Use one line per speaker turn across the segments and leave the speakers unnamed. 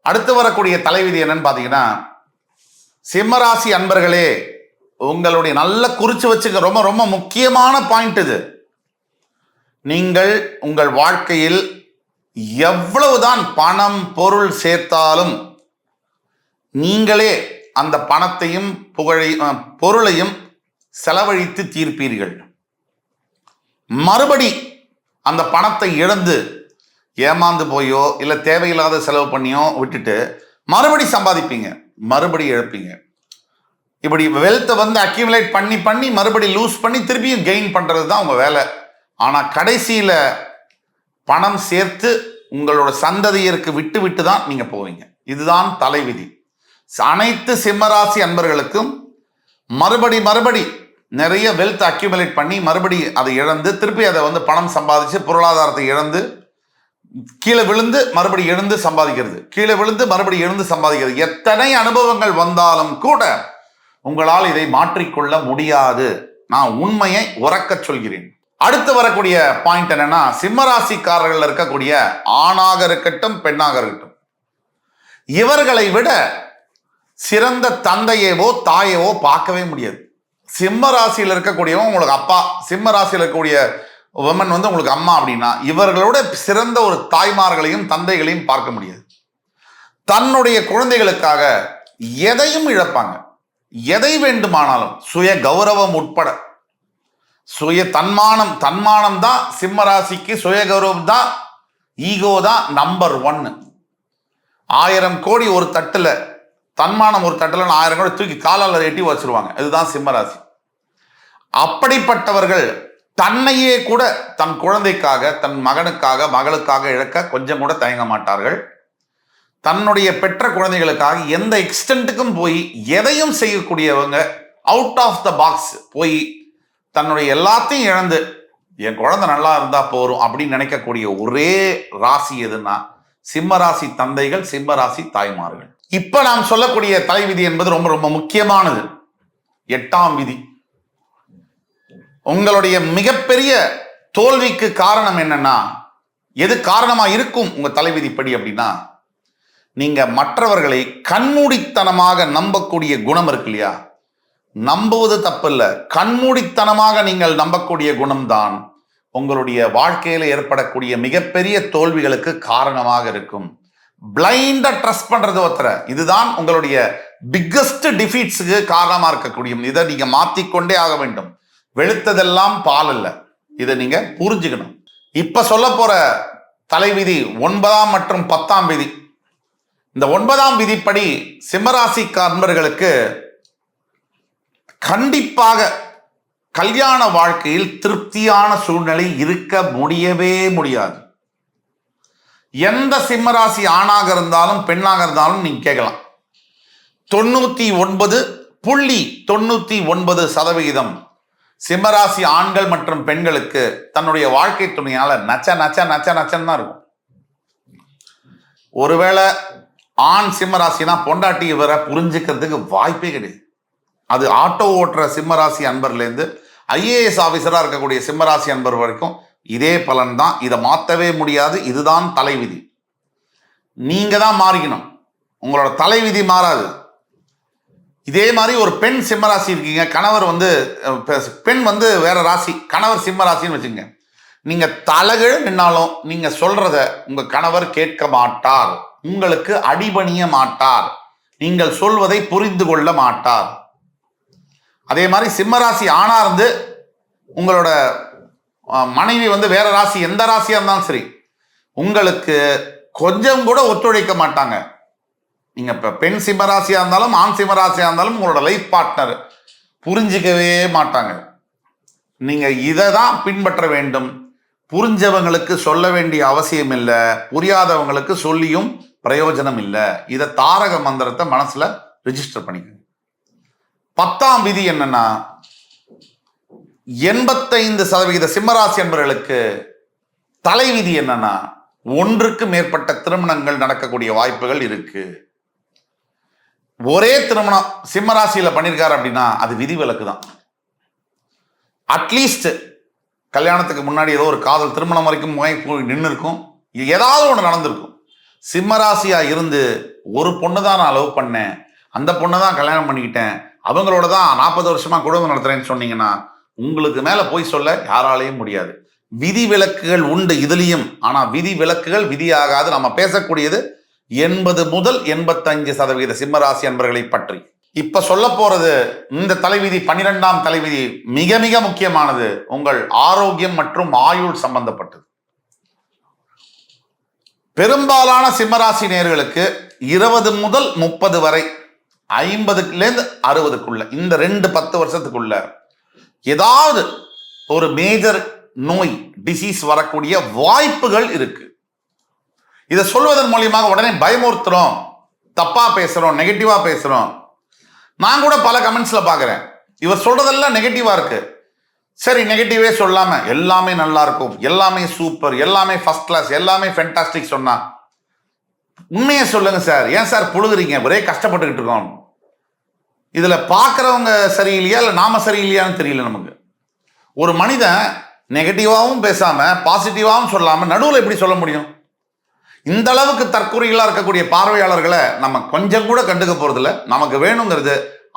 அடுத்து வரக்கூடிய தலைவிதி என்னன்னு பாத்தீங்கன்னா, சிம்மராசி அன்பர்களே, உங்களுடைய நல்ல குறிச்சு வச்சுக்க, ரொம்ப ரொம்ப முக்கியமான பாயிண்ட் இது. நீங்கள் உங்கள் வாழ்க்கையில் எவ்வளவுதான் பணம் பொருள் சேர்த்தாலும் நீங்களே அந்த பணத்தையும் பொருளையும் செலவழித்து தீர்ப்பீர்கள். மறுபடி அந்த பணத்தை இழந்து ஏமாந்து போயோ இல்லை தேவையில்லாத செலவு பண்ணியோ விட்டுட்டு மறுபடி சம்பாதிப்பீங்க, மறுபடி இழப்பீங்க. இப்படி வெல்த்தை அக்யூமுலேட் பண்ணி பண்ணி மறுபடி லூஸ் பண்ணி திருப்பியும் கெயின் பண்றது தான் உங்க வேலை. ஆனா கடைசியில பணம் சேர்த்து உங்களோட சந்ததியருக்கு விட்டு விட்டு தான் நீங்க போவீங்க. இதுதான் தலைவிதி. அனைத்து சிம்மராசி அன்பர்களுக்கும் மறுபடி நிறைய வெல்த் அக்யூமுலேட் பண்ணி மறுபடி அதை இழந்து திருப்பி அதை பணம் சம்பாதிச்சு பொருளாதாரத்தை இழந்து கீழே விழுந்து மறுபடி எழுந்து சம்பாதிக்கிறது, கீழே விழுந்து மறுபடி எழுந்து சம்பாதிக்கிறது. எத்தனை அனுபவங்கள் வந்தாலும் கூட உங்களால் இதை மாற்றிக்கொள்ள முடியாது. நான் உண்மையை உறக்க சொல்கிறேன். அடுத்து வரக்கூடிய பாயிண்ட் என்னன்னா, சிம்மராசிக்காரர்கள் இருக்கக்கூடிய ஆணாக இருக்கட்டும் பெண்ணாக இருக்கட்டும், இவர்களை விட சிறந்த தந்தையவோ தாயவோ பார்க்கவே முடியாது. சிம்ம ராசியில் இருக்கக்கூடியவங்க உங்களுக்கு அப்பா, சிம்ம ராசியில் இருக்கக்கூடிய உமன் உங்களுக்கு அம்மா அப்படின்னா, இவர்களோட சிறந்த ஒரு தாய்மார்களையும் தந்தைகளையும் பார்க்க முடியாது. தன்னுடைய குழந்தைகளுக்காக எதையும் இழப்பாங்க, எதை வேண்டுமானாலும், சுய கௌரவம் உட்பட. சுய தன்மானம் தான் சிம்ம ராசிக்கு, சுய கௌரவம் தான், ஈகோ தான் நம்பர் 1. 1000 கோடி ஒரு தட்டுல, தன்மானம் ஒரு தட்டுல 1000 கோடி தூக்கி காலால் எட்டி வச்சிருவாங்க. இதுதான் சிம்மராசி. அப்படிப்பட்டவர்கள் தன்னையே கூட தன் குழந்தைக்காக, தன் மகனுக்காக, மகளுக்காக இழக்க கொஞ்சம் கூட தயங்க மாட்டார்கள். தன்னுடைய பெற்ற குழந்தைகளுக்காக எந்த எக்ஸ்டென்ட்டுக்கும் போய் எதையும் செய்யக்கூடியவங்க, அவுட் ஆஃப் த பாக்ஸ் போய் தன்னுடைய எல்லாத்தையும் இழந்து என் குழந்தை நல்லா இருந்தா போறோம் அப்படின்னு நினைக்கக்கூடிய ஒரே ராசி எதுன்னா சிம்மராசி தந்தைகள், சிம்மராசி தாய்மார்கள். இப்ப நாம் சொல்லக்கூடிய தலைவிதி என்பது ரொம்ப ரொம்ப முக்கியமானது. 8ஆம் விதி. உங்களுடைய மிகப்பெரிய தோல்விக்கு காரணம் என்னன்னா, எது காரணமா இருக்கும் உங்க தலைவிதிப்படி அப்படின்னா, நீங்க மற்றவர்களை கண்மூடித்தனமாக நம்பக்கூடிய குணம் இருக்கு இல்லையா? நம்புவது தப்பு இல்லை, கண்மூடித்தனமாக நீங்கள் நம்பக்கூடிய குணம்தான் உங்களுடைய வாழ்க்கையில ஏற்படக்கூடிய மிகப்பெரிய தோல்விகளுக்கு காரணமாக இருக்கும். பிளைண்டா ட்ரஸ்ட் பண்றது ஒருத்தர, இதுதான் உங்களுடைய பிக்கஸ்ட் டிஃபீட்ஸுக்கு காரணமா இருக்கக்கூடிய. இதை நீங்க மாத்திக்கொண்டே ஆக வேண்டும். வெளுத்ததெல்லாம் பால் அல்ல, இதை நீங்க புரிஞ்சுக்கணும். இப்ப சொல்ல போற தலைவிதி 9ஆம் மற்றும் 10ஆம் விதி. இந்த 9ஆம் விதிப்படி சிம்மராசி அன்பர்களுக்கு கண்டிப்பாக கல்யாண வாழ்க்கையில் திருப்தியான சூழ்நிலை இருக்க முடியவே முடியாது. எந்த சிம்மராசி ஆணாக இருந்தாலும் பெண்ணாக இருந்தாலும் நீங்க கேட்கலாம். 99.99% சிம்மராசி ஆண்கள் மற்றும் பெண்களுக்கு தன்னுடைய வாழ்க்கை துணையால நச்ச நச்ச நச்ச நச்சன்னு தான் இருக்கும். ஒருவேளை ஆண் சிம்மராசினா பொண்டாட்டி இவரை புரிஞ்சுக்கிறதுக்கு வாய்ப்பே கிடையாது. அது ஆட்டோ ஓட்டுற சிம்மராசி அன்பர்லேருந்து IAS ஆஃபீஸராக இருக்கக்கூடிய சிம்மராசி அன்பர் வரைக்கும் இதே பலன் தான். இதை மாற்றவே முடியாது. இதுதான் தலைவிதி. நீங்க தான் மாறிக்கணும், உங்களோட தலைவிதி மாறாது. இதே மாதிரி ஒரு பெண் சிம்மராசி இருக்கீங்க, கணவர் பெண் வேற ராசி, கணவர் சிம்ம ராசின்னு வச்சுங்க. நீங்க தலைகீழ நின்னாலும் நீங்க சொல்றத உங்க கணவர் கேட்க மாட்டார், உங்களுக்கு அடிபணிய மாட்டார், நீங்கள் சொல்வதை புரிந்து கொள்ள மாட்டார். அதே மாதிரி சிம்மராசி ஆணா இருந்து உங்களோட மனைவி வேற ராசி, எந்த ராசியா இருந்தாலும் சரி, உங்களுக்கு கொஞ்சம் கூட ஒத்துழைக்க மாட்டாங்க. நீங்க இப்ப பெண் சிம்மராசியா இருந்தாலும் ஆண் சிம்மராசியா இருந்தாலும் உங்களோட லைஃப் பார்ட்னர் புரிஞ்சிக்கவே மாட்டாங்க. நீங்க இதை தான் பின்பற்ற வேண்டும். புரிஞ்சவங்களுக்கு சொல்ல வேண்டிய அவசியம் இல்லை, புரியாதவங்களுக்கு சொல்லியும் பிரயோஜனம் இல்லை. இதை தாரக மந்திரத்தை மனசுல ரிஜிஸ்டர் பண்ணிக்கோங்க. 10ஆம் விதி என்னன்னா, 85% சிம்மராசி என்பவர்களுக்கு தலைவிதி என்னன்னா, ஒன்றுக்கு மேற்பட்ட திருமணங்கள் நடக்கக்கூடிய வாய்ப்புகள் இருக்கு. ஒரே திருமணம் சிம்மராசியில பண்ணியிருக்காரு அப்படின்னா அது விதிவிலக்கு தான். அட்லீஸ்ட் கல்யாணத்துக்கு முன்னாடி ஏதோ ஒரு காதல் திருமணம் வரைக்கும் நின்று இருக்கும், ஏதாவது ஒன்று நடந்திருக்கும். சிம்மராசியா இருந்து ஒரு பொண்ணு தான் நான் லவ் பண்ணேன், அந்த பொண்ணை தான் கல்யாணம் பண்ணிக்கிட்டேன், அவங்களோட தான் 40 வருஷமா குடும்பம் நடத்துறேன்னு சொன்னீங்கன்னா உங்களுக்கு மேல போய் சொல்ல யாராலையும் முடியாது. விதி விலக்குகள் உண்டு இதுலயும். ஆனா விதி விலக்குகள் விதியாகாது. நம்ம பேசக்கூடியது 80 முதல் 85% சிம்மராசி அன்பர்களை பற்றி. இப்ப சொல்ல போறது இந்த தலைவிதி 12ஆம் தலைவிதி மிக மிக முக்கியமானது. உங்கள் ஆரோக்கியம் மற்றும் ஆயுள் சம்பந்தப்பட்டது. பெரும்பாலான சிம்மராசி நேயர்களுக்கு 20 முதல் 30 வரை, 50லேருந்து 60க்குள்ள, இந்த 10 வருஷத்துக்குள்ள ஏதாவது ஒரு மேஜர் நோய் டிசீஸ் வரக்கூடிய வாய்ப்புகள் இருக்கு. இதை சொல்வதன் மூலியமாக உடனே பயமுறுத்துறோம், தப்பா பேசுறோம், நெகட்டிவா பேசுறோம். நான் கூட பல கமெண்ட்ஸ்ல பாக்குறேன், இவர் சொல்றதெல்லாம் நெகட்டிவா இருக்கு. சரி, நெகட்டிவே சொல்லாம எல்லாமே நல்லா இருக்கும், எல்லாமே சூப்பர், எல்லாமே ஃபர்ஸ்ட் கிளாஸ், எல்லாமே ஃபென்டாஸ்டிக் சொன்னா உண்மையை சொல்லுங்க சார். ஏன் சார் புழுகுறீங்க? ஒரே கஷ்டப்பட்டுக்கிட்டு இருக்கோம். இதுல பாக்குறவங்க சரியில்லையா இல்ல நாம சரியில்லையான்னு தெரியல நமக்கு. ஒரு மனிதன் நெகட்டிவாவும் பேசாம பாசிட்டிவாவும் சொல்லாம நடுவில் எப்படி சொல்ல முடியும்? இந்த அளவுக்கு தற்கொலைகளா இருக்கக்கூடிய பார்வையாளர்களை நம்ம கொஞ்சம் கூட கண்டுக்க போறதில்ல. நமக்கு வேணுங்கிறது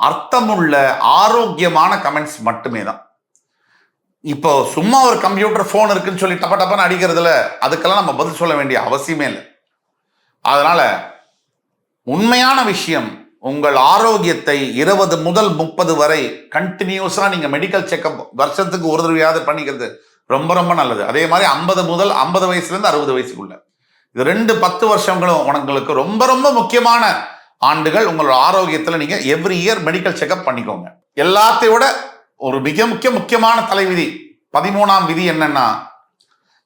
அர்த்தமுள்ள ஆரோக்கியமான கமெண்ட்ஸ் மட்டுமே தான். இப்போ சும்மா ஒரு கம்ப்யூட்டர் போன் இருக்குன்னு சொல்லி டப்ப டப்பன்னு அடிக்கிறதுல அதுக்கெல்லாம் நம்ம பதில் சொல்ல வேண்டிய அவசியமே இல்லை. அதனால உண்மையான விஷயம், உங்கள் ஆரோக்கியத்தை 20 முதல் 30 வரை கண்டினியூஸா நீங்க மெடிக்கல் செக்அப் வருஷத்துக்கு ஒரு தடவையாவது பண்ணிக்கிறது ரொம்ப ரொம்ப நல்லது. அதே மாதிரி 50 முதல் 50 வயசுலேருந்து 60 வயசுக்குள்ள இது 10 வருஷங்களும் உங்களுக்கு ரொம்ப ரொம்ப முக்கியமான ஆண்டுகள். உங்களோட ஆரோக்கியத்தில் நீங்க எவ்ரி இயர் மெடிக்கல் செக்அப் பண்ணிக்கோங்க. எல்லாத்தையும் விட ஒரு மிக முக்கியமான தலைவிதி 13ஆம் விதி என்னன்னா,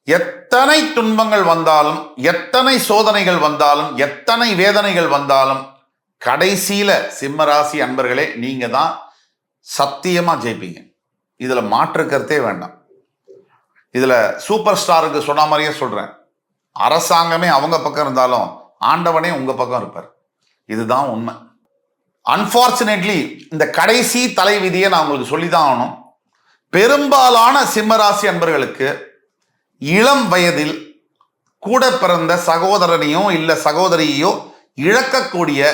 எத்தனை துன்பங்கள் வந்தாலும், எத்தனை சோதனைகள் வந்தாலும், எத்தனை வேதனைகள் வந்தாலும் கடைசியில சிம்மராசி அன்பர்களே நீங்க தான் சத்தியமா ஜெயிப்பீங்க. இதுல மாற்று கருத்தே வேண்டாம். இதுல சூப்பர் ஸ்டாருக்கு சொன்ன மாதிரியே சொல்றேன், அரசாங்கமே அவங்க பக்கம் இருந்தாலும் ஆண்டவனே உங்க பக்கம் இருப்பார். இதுதான் உண்மை. அன்பார்ச்சுனேட்லி இந்த கடைசி தலைவிதியை நான் உங்களுக்கு சொல்லிதான் ஆகணும். பெரும்பாலான சிம்மராசி அன்பர்களுக்கு இளம் வயதில் கூட பிறந்த சகோதரனையோ இல்ல சகோதரியோ இழக்கக்கூடிய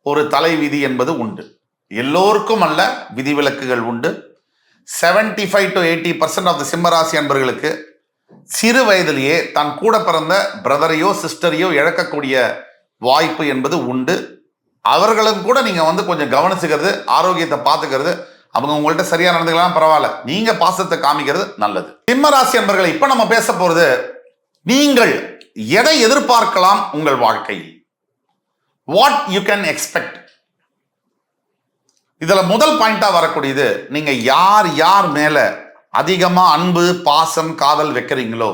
ஒரு தலைவிதி என்பது உண்டு. எல்லோருக்கும் அல்ல, விதிவிலக்குகள் உண்டு. 75 to 80% ஆஃப் த சிம்மராசி அன்பர்களுக்கு சிறு வயதிலேயே தன் கூட பிறந்த பிரதரையோ சிஸ்டரையோ இழக்கக்கூடிய வாய்ப்பு என்பது உண்டு. அவர்களும் கூட நீங்க கொஞ்சம் கவனிச்சுக்கிறது, ஆரோக்கியத்தை பார்த்துக்கிறது, அவங்க உங்கள்கிட்ட சரியா நடந்துக்கலாம் பரவாயில்ல, நீங்க பாசத்தை காமிக்கிறது நல்லது. சிம்மராசி அன்பர்களை இப்ப நம்ம பேச போறது, நீங்கள் எதை எதிர்பார்க்கலாம் உங்கள் வாழ்க்கையில், வாட் யூ கேன் எக்ஸ்பெக்ட். இதுல முதல் பாயிண்டா வரக்கூடியது, நீங்க யார் யார் மேல அதிகமா அன்பு பாசம் காதல் வைக்கிறீங்களோ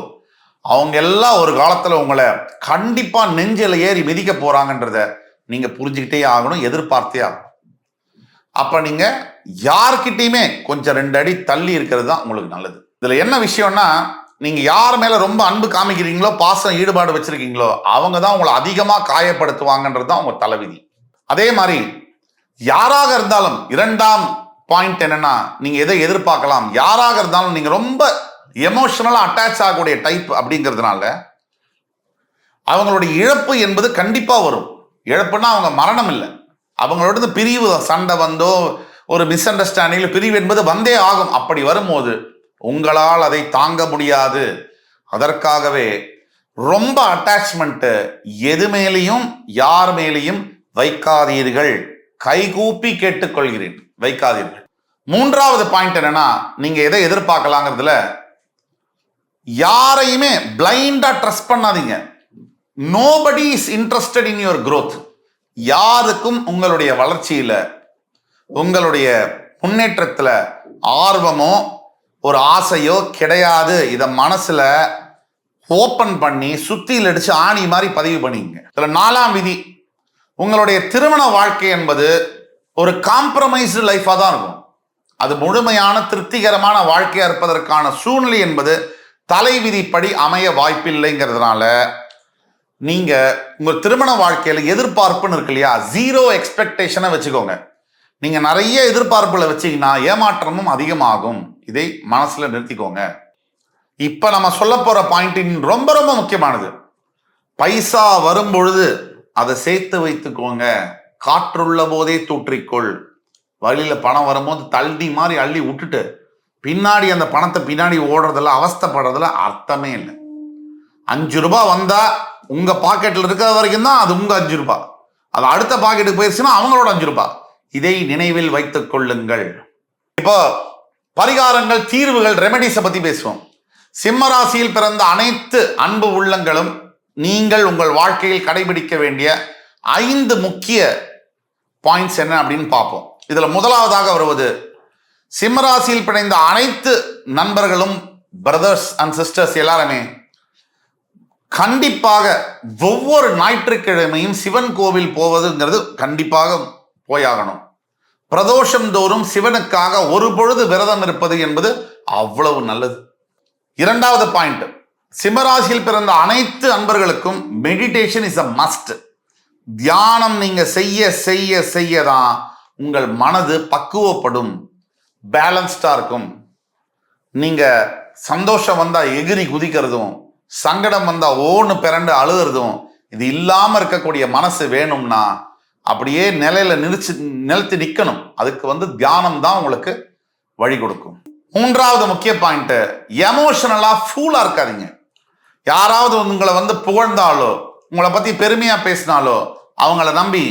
அவங்க எல்லாம் ஒரு காலத்துல உங்களை கண்டிப்பா நெஞ்சில ஏறி மிதிக்க போறாங்கன்றத நீங்க புரிஞ்சுக்கிட்டே ஆகணும், எதிர்பார்த்தே ஆகணும். அப்ப நீங்க யார்கிட்டயுமே கொஞ்சம் 2 அடி தள்ளி இருக்கிறது தான் உங்களுக்கு நல்லது. இதுல என்ன விஷயம்னா, நீங்க யார் மேல ரொம்ப அன்பு காமிக்கிறீங்களோ பாசம் ஈடுபாடு வச்சிருக்கீங்களோ அவங்க தான் உங்களை அதிகமா காயப்படுத்துவாங்கன்றது தான் உங்க தலைவிதி. அதே மாதிரி யாராக இருந்தாலும் 2ஆம் பாயிண்ட் என்னன்னா, நீங்க எதை எதிர்பார்க்கலாம், யாராக இருந்தாலும் நீங்க ரொம்ப எமோஷனலா அட்டாச் ஆகக்கூடிய டைப் அப்படிங்கிறதுனால அவங்களுடைய இழப்பு என்பது கண்டிப்பா வரும். இழப்புன்னா அவங்க மரணம் இல்லை, அவங்களோட பிரிவு சண்டை வந்தோ ஒரு மிஸ் அண்டர்ஸ்டாண்டிங் பிரிவு என்பது வந்தே ஆகும். அப்படி வரும்போது உங்களால் அதை தாங்க முடியாது. அதற்காகவே ரொம்ப அட்டாச்மெண்ட் எது மேலேயும் யார் மேலேயும் வைக்காதீர்கள். கைகூப்பி கேட்டுக்கொள்கிறேன், வைக்காதீர்கள். 3வது பாயிண்ட் என்னன்னா, நீங்க எதை எதிர்பார்க்கலாங்கிறதுல யாரையுமே பிளைண்டா ட்ரஸ்ட் பண்ணாதீங்க. Nobody is interested in your growth. யாருக்கும் உங்களுடைய வளர்ச்சியில உங்களுடைய முன்னேற்றத்துல ஆர்வமோ ஒரு ஆசையோ கிடையாது. இதை மனசுல ஓப்பன் பண்ணி சுத்தியில் அடிச்சு ஆணி மாதிரி பதிவு பண்ணிங்க. இதுல 4ஆம் விதி, உங்களுடைய திருமண வாழ்க்கை என்பது ஒரு காம்ப்ரமைஸ்டு லைஃபா தான் இருக்கும். அது முழுமையான திருப்திகரமான வாழ்க்கையா இருப்பதற்கான சூழ்நிலை என்பது தலைவிதிப்படி அமைய வாய்ப்பில்லைங்கிறதுனால நீங்க உங்க திருமண வாழ்க்கையில எதிர்பார்ப்புன்னு இருக்கு இல்லையா, 0 எக்ஸ்பெக்டேஷனை வச்சுக்கோங்க. நீங்க நிறைய எதிர்பார்ப்புகளை வச்சீங்கன்னா ஏமாற்றமும் அதிகமாகும். இதை மனசுல நிறுத்திக்கோங்க. இப்ப நம்ம சொல்ல போற பாயிண்ட் ரொம்ப ரொம்ப முக்கியமானது. பைசா வரும் பொழுது அதை சேர்த்து வைத்துக்கோங்க. காற்றுள்ள போதே தூற்றிக்கொள். வழியில பணம் வரும்போது தள்ளி மாதிரி அள்ளி விட்டுட்டு பின்னாடி அந்த பணத்தை பின்னாடி ஓடுறதுல அவஸ்தைப்படுறதுல அர்த்தமே இல்லை. 5 ரூபாய் வந்தா உங்க பாக்கெட்ல இருக்கிற வரைக்கும் தான் அது உங்க 5 ரூபாய். அது அடுத்த பாக்கெட்டுக்கு போயிடுச்சுன்னா அவங்களோட 5 ரூபாய். இதை நினைவில் வைத்துக் கொள்ளுங்கள். இப்போ பரிகாரங்கள், தீர்வுகள், ரெமெடிஸை பத்தி பேசுவோம். சிம்ம ராசியில் பிறந்த அனைத்து அன்பு உள்ளங்களும் நீங்கள் உங்கள் வாழ்க்கையில் கடைபிடிக்க வேண்டிய 5 முக்கிய பாயிண்ட்ஸ் என்ன அப்படின்னு பார்ப்போம். இதுல முதலாவதாக வருவது, சிம்மராசியில் பிணைந்த அனைத்து நண்பர்களும், பிரதர்ஸ் அண்ட் சிஸ்டர்ஸ் எல்லாருமே கண்டிப்பாக ஒவ்வொரு ஞாயிற்றுக்கிழமையும் சிவன் கோவில் போவதுங்கிறது கண்டிப்பாக போயாகணும். பிரதோஷம் தோறும் சிவனுக்காக ஒரு பொழுது விரதம் இருப்பது என்பது அவ்வளவு நல்லது. இரண்டாவது பாயிண்ட், சிம்மராசியில் பிறந்த அனைத்து அன்பர்களுக்கும் மெடிடேஷன் இஸ் அ மஸ்ட். தியானம் நீங்க செய்ய செய்ய செய்யதான் உங்கள் மனது பக்குவப்படும், பேலன்ஸ்டா இருக்கும். நீங்க சந்தோஷம் வந்தா எகிரி குதிக்கிறதும், சங்கடம் வந்தா ஓன்னு பிறண்டு அழுகிறதும், இது இல்லாம இருக்கக்கூடிய மனசு வேணும்னா அப்படியே நிலைத்து நிற்கணும். அதுக்கு தியானம் தான் உங்களுக்கு வழி கொடுக்கும். மூன்றாவது முக்கிய பாயிண்ட், எமோஷனலா ஃபூலா இருக்காதீங்க. யாராவது உங்களை புகழ்ந்தாலோ உங்களை பத்தி பெருமையா பேசினாலோ அவங்கள நம்பி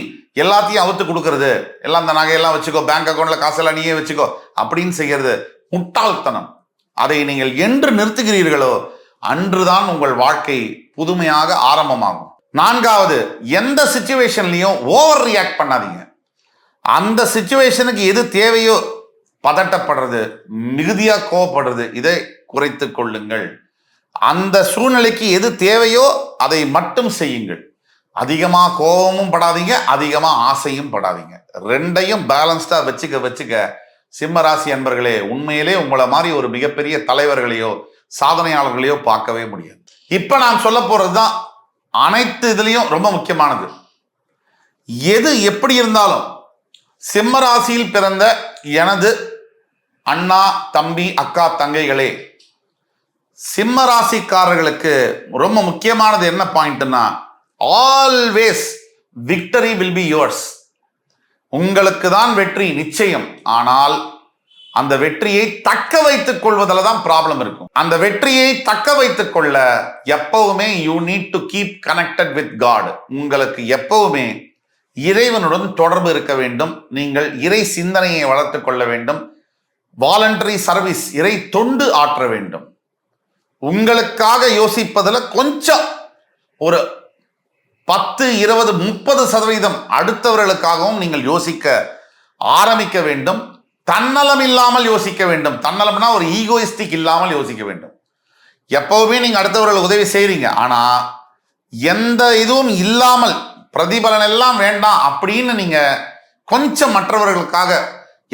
எல்லாத்தையும் அவுத்து கொடுக்கறது, எல்லாம் அந்த நகையெல்லாம் வச்சுக்கோ, பேங்க் அக்கௌண்ட்ல காசெல்லாம் நீயே வச்சுக்கோ அப்படின்னு செய்யறது முட்டாள்தனம். அதை நீங்கள் என்று நிறுத்துகிறீர்களோ அன்றுதான் உங்கள் வாழ்க்கை புதுமையாக ஆரம்பமாகும். நான்காவது, எந்த சிச்சுவேஷன்லையும் ஓவர் ரியாக்ட் பண்ணாதீங்க. அந்த சிச்சுவேஷனுக்கு எது தேவையோ பதட்டப்படுறது, மிகுதியா கோவப்படுறது, இதை குறைத்து கொள்ளுங்கள். அந்த சூழ்நிலைக்கு எது தேவையோ அதை மட்டும் செய்யுங்கள். அதிகமா கோபமும் படாதீங்க, அதிகமா ஆசையும் படாதீங்க. ரெண்டையும் பேலன்ஸ்டா வச்சுக்க சிம்ம ராசி அன்பர்களே, உண்மையிலே உங்களை மாதிரி ஒரு மிகப்பெரிய தலைவர்களையோ சாதனையாளர்களையோ பார்க்கவே முடியாது. இப்ப நான் சொல்ல போறதுதான் அனைத்து இதுலயும் ரொம்ப முக்கியமானது. எது எப்படி இருந்தாலும் சிம்ம ராசியில் பிறந்த எனது அண்ணா, தம்பி, அக்கா, தங்கைகளே, சிம்ம ராசிக்காரர்களுக்கு ரொம்ப முக்கியமானது என்ன பாயிண்ட்னா, always victory will be yours. உங்களுக்கு தான் வெற்றி நிச்சயம். ஆனால் அந்த வெற்றியை தக்க வைத்துக் கொள்வதில் தான் ப்ராப்ளம் இருக்கும். அந்த வெற்றியை தக்க வைத்துக் கொள்ள எப்பவுமே you need to keep connected with God. உங்களுக்கு எப்பவுமே இறைவனுடன் தொடர்பு இருக்க வேண்டும். நீங்கள் இறை சிந்தனையை வளர்த்துக் கொள்ள வேண்டும். வாலண்டரி சர்வீஸ், இறை தொண்டு ஆற்ற வேண்டும். உங்களுக்காக யோசிப்பதில் கொஞ்சம் ஒரு 10, 20, 30% அடுத்தவர்களுக்காகவும் நீங்கள் யோசிக்க ஆரம்பிக்க வேண்டும். தன்னலம் இல்லாமல் யோசிக்க வேண்டும். தன்னலம்னா ஒரு ஈகோயிஸ்டிக் இல்லாமல் யோசிக்க வேண்டும். எப்பவுமே நீங்க அடுத்தவர்களுக்கு உதவி செய்றீங்க, ஆனா எந்த இதுவும் இல்லாமல் பிரதிபலன் எல்லாம் வேண்டாம் அப்படின்னு நீங்க கொஞ்சம் மற்றவர்களுக்காக,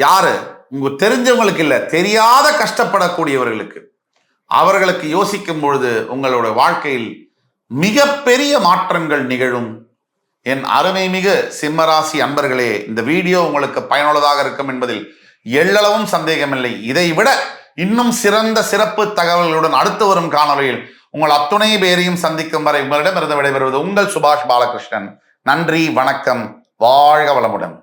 யாரு உங்க தெரிஞ்சவங்களுக்கு இல்ல, தெரியாத கஷ்டப்படக்கூடியவர்களுக்கு, அவர்களுக்கு யோசிக்கும் பொழுது உங்களோட வாழ்க்கையில் மிகப்பெரிய மாற்றங்கள் நிகழும். என் அருமை மிகு சிம்மராசி அன்பர்களே, இந்த வீடியோ உங்களுக்கு பயனுள்ளதாக இருக்கும் என்பதில் எள்ளளவும் சந்தேகமில்லை. இதை விட இன்னும் சிறந்த சிறப்பு தகவல்களுடன் அடுத்து வரும் காணொலியில் உங்கள் அத்துணை பேரையும் சந்திக்கும் வரை உங்களிடமிருந்து விடைபெறுவது உங்கள் சுபாஷ் பாலகிருஷ்ணன். நன்றி, வணக்கம், வாழ்க வளமுடன்.